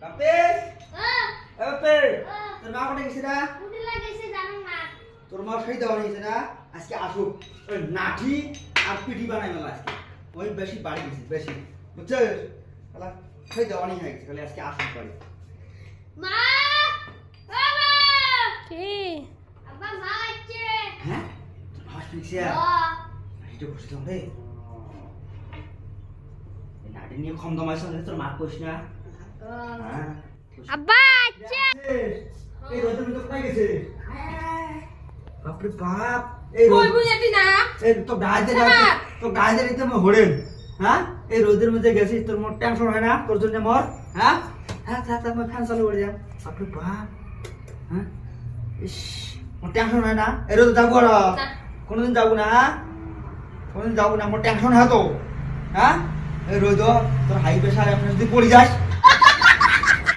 কাপেশ তোর মা কোথায় গেছে না? তোর মা সেই দেওয়া নিয়েছে না? আজকে আসুক ওই নাঠি আর পিঠি বানাই মেলা আজকে ওই বেশি বাড়ি গেছে বেশি বুঝছিস সেই দেওয়া নিয়ে হয়ে গেছে তাহলে আজকে আসুক বাড়ি হ্যাঁ তোর মা আসছে নাঠিটা বসছিলাম রে নাটি নিয়ে কম দমাইছ তোর মা কইস না হ্যাঁ আব্বা আচ্ছা এই রোদের মধ্যে কোথায় গেছে বাপরে বাপ এই কই বুঝাতি না এই তো গায়ে দিতে আমি হড়েন হ্যাঁ এই রোদের মধ্যে গেছিস তোর মোর টেনশন হয় না তোর জন্য মোর হ্যাঁ হ্যাঁ আমি ফ্যান চালু করে যাম বাপরে বাপ হ্যাঁ ইস মোর টেনশন হয় না এই রোদে যাবো আর কোনোদিন যাবো না কোনোদিন যাবো না মোর টেনশন হয় তো হ্যাঁ এই রোদ তোর হাই প্রেশার এখন যদি পড়ে যাস